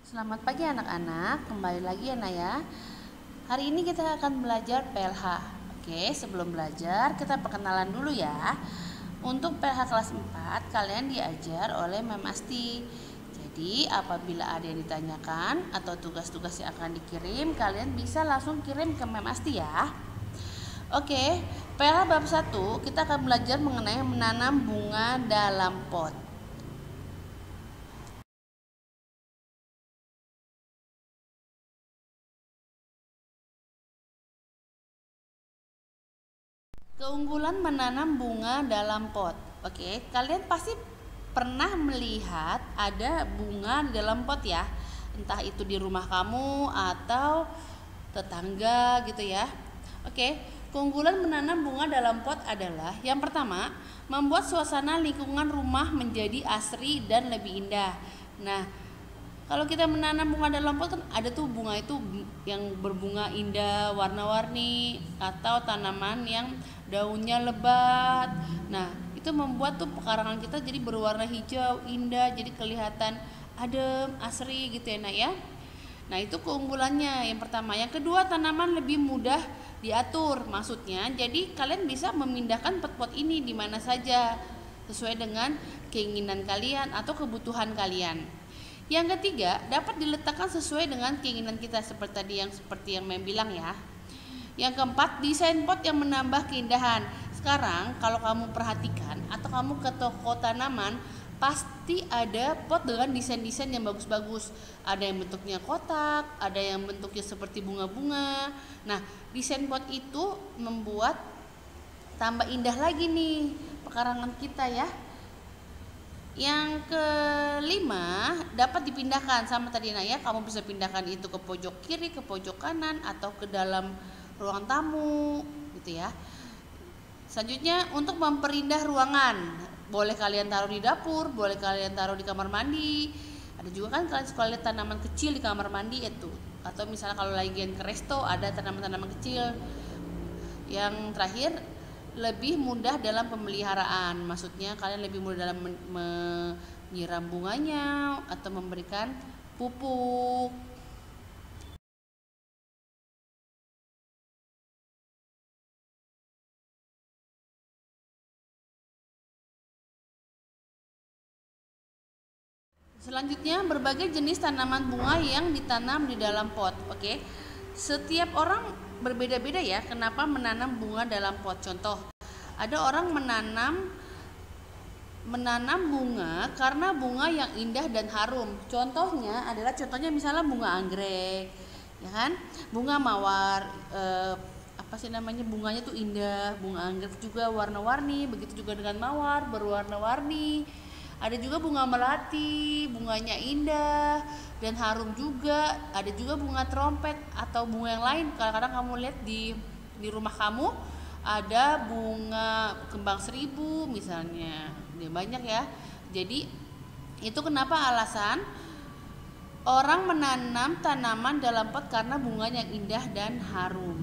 Selamat pagi anak-anak, kembali lagi ya Naya. Hari ini kita akan belajar PLH. Oke, sebelum belajar kita perkenalan dulu ya. Untuk PLH kelas 4 kalian diajar oleh Mem Asti. Jadi apabila ada yang ditanyakan atau tugas-tugas yang akan dikirim, kalian bisa langsung kirim ke Mem Asti ya. Oke, PLH bab 1 kita akan belajar mengenai menanam bunga dalam pot. Keunggulan menanam bunga dalam pot. Oke, kalian pasti pernah melihat ada bunga di dalam pot ya. Entah itu di rumah kamu atau tetangga gitu ya. Oke, keunggulan menanam bunga dalam pot adalah yang pertama, membuat suasana lingkungan rumah menjadi asri dan lebih indah. Nah, kalau kita menanam bunga dalam pot kan ada tuh bunga itu yang berbunga indah, warna-warni, atau tanaman yang daunnya lebat. Nah, itu membuat tuh pekarangan kita jadi berwarna hijau, indah, jadi kelihatan adem, asri gitu ya, Nak ya. Nah, itu keunggulannya yang pertama. Yang kedua, tanaman lebih mudah diatur. Maksudnya, jadi kalian bisa memindahkan pot-pot ini di mana saja sesuai dengan keinginan kalian atau kebutuhan kalian. Yang ketiga, dapat diletakkan sesuai dengan keinginan kita seperti yang Mem bilang ya. Yang keempat, desain pot yang menambah keindahan. Sekarang kalau kamu perhatikan atau kamu ke toko tanaman, pasti ada pot dengan desain-desain yang bagus-bagus. Ada yang bentuknya kotak, ada yang bentuknya seperti bunga-bunga. Nah, desain pot itu membuat tambah indah lagi nih pekarangan kita ya. Yang kelima, dapat dipindahkan sama tadi Naya, kamu bisa pindahkan itu ke pojok kiri, ke pojok kanan, atau ke dalam ruang tamu gitu ya. Selanjutnya, untuk memperindah ruangan, boleh kalian taruh di dapur, boleh kalian taruh di kamar mandi. Ada juga kan kalian suka lihat tanaman kecil di kamar mandi itu, atau misalnya kalau lagi ke resto ada tanaman-tanaman kecil. Yang terakhir, lebih mudah dalam pemeliharaan. Maksudnya kalian lebih mudah dalam menyiram bunganya atau memberikan pupuk. Selanjutnya, berbagai jenis tanaman bunga yang ditanam di dalam pot. Oke. Setiap orang berbeda-beda ya kenapa menanam bunga dalam pot. Contoh, ada orang menanam bunga karena bunga yang indah dan harum. Contohnya misalnya bunga anggrek, ya kan? Bunga mawar, apa sih namanya? Bunganya tuh indah. Bunga anggrek juga warna-warni, begitu juga dengan mawar berwarna-warni. Ada juga bunga melati, bunganya indah dan harum juga. Ada juga bunga trompet atau bunga yang lain. Kadang-kadang kamu lihat di rumah kamu ada bunga kembang seribu misalnya, dia banyak ya. Jadi itu kenapa alasan orang menanam tanaman dalam pot karena bunganya indah dan harum.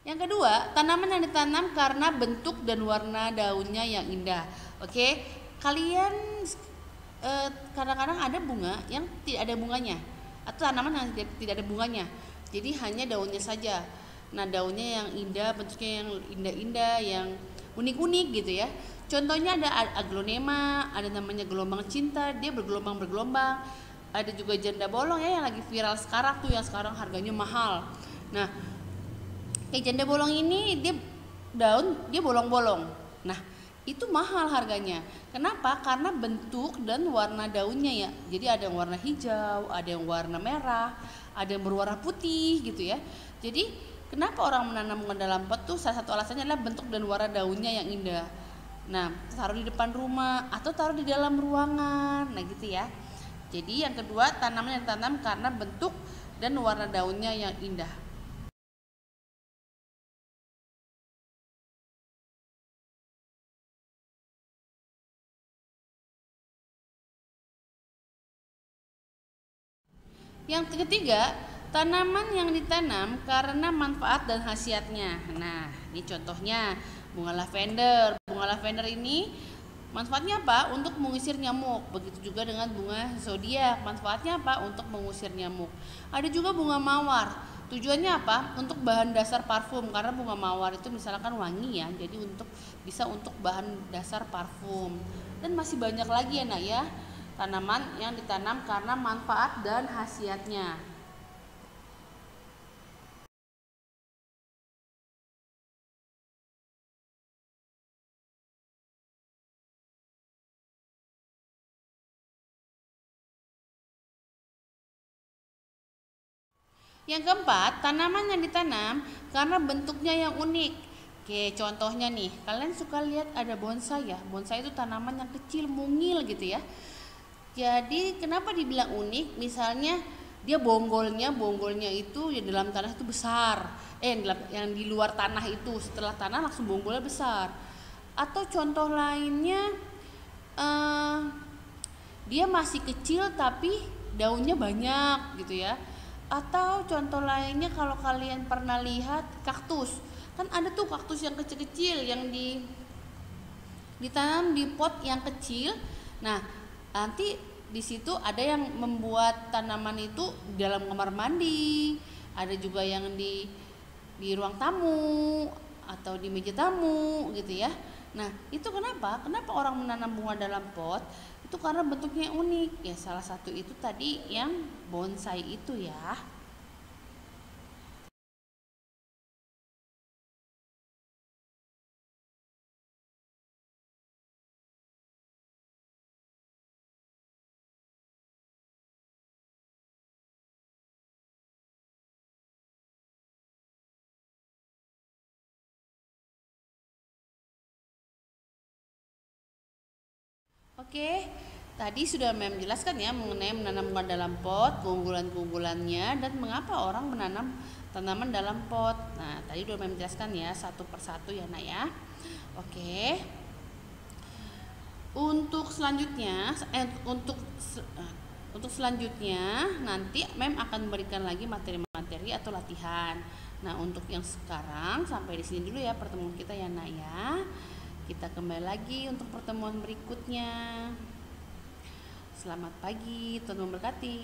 Yang kedua, tanaman yang ditanam karena bentuk dan warna daunnya yang indah. Oke, kalian kadang-kadang ada bunga yang tidak ada bunganya, atau tanaman yang tidak ada bunganya. Jadi hanya daunnya saja. Nah, daunnya yang indah, bentuknya yang indah-indah, yang unik-unik gitu ya. Contohnya ada aglonema, ada namanya gelombang cinta, dia bergelombang-bergelombang. Ada juga janda bolong ya yang lagi viral sekarang tuh, yang sekarang harganya mahal. Nah, janda bolong ini dia bolong-bolong. Nah, itu mahal harganya. Kenapa? Karena bentuk dan warna daunnya ya. Jadi ada yang warna hijau, ada yang warna merah, ada yang berwarna putih gitu ya. Jadi kenapa orang menanam bunga dalam pot tuh salah satu alasannya adalah bentuk dan warna daunnya yang indah. Nah, taruh di depan rumah atau taruh di dalam ruangan. Nah, gitu ya. Jadi yang kedua, tanaman yang ditanam karena bentuk dan warna daunnya yang indah. Yang ketiga, tanaman yang ditanam karena manfaat dan khasiatnya. Nah, ini contohnya bunga lavender. Bunga lavender ini manfaatnya apa? Untuk mengusir nyamuk. Begitu juga dengan bunga zodiak. Manfaatnya apa? Untuk mengusir nyamuk. Ada juga bunga mawar. Tujuannya apa? Untuk bahan dasar parfum. Karena bunga mawar itu misalkan wangi ya. Jadi bisa untuk bahan dasar parfum. Dan masih banyak lagi ya nak ya, tanaman yang ditanam karena manfaat dan khasiatnya. Yang keempat, tanaman yang ditanam karena bentuknya yang unik. Oke, contohnya nih, kalian suka lihat ada bonsai ya. Bonsai itu tanaman yang kecil, mungil gitu ya. Jadi kenapa dibilang unik? Misalnya dia bonggolnya itu ya dalam tanah itu besar. Yang di luar tanah itu setelah tanah langsung bonggolnya besar. Atau contoh lainnya, eh, dia masih kecil tapi daunnya banyak gitu ya. Atau contoh lainnya kalau kalian pernah lihat kaktus, kan ada tuh kaktus yang kecil-kecil yang ditanam di pot yang kecil. Nah, nanti di situ ada yang membuat tanaman itu di dalam kamar mandi, ada juga yang di ruang tamu atau di meja tamu gitu ya. Nah, itu kenapa? Kenapa orang menanam bunga dalam pot? Itu karena bentuknya unik. Ya, salah satu itu tadi yang bonsai itu ya. Oke, tadi sudah Mem jelaskan ya mengenai menanam bunga dalam pot, keunggulan-keunggulannya dan mengapa orang menanam tanaman dalam pot. Nah, tadi sudah Mem jelaskan ya satu persatu ya nak ya. Oke. Untuk selanjutnya untuk selanjutnya nanti Mem akan memberikan lagi materi-materi atau latihan. Nah, untuk yang sekarang sampai di sini dulu ya pertemuan kita ya nak ya. Kita kembali lagi untuk pertemuan berikutnya. Selamat pagi, Tuhan memberkati.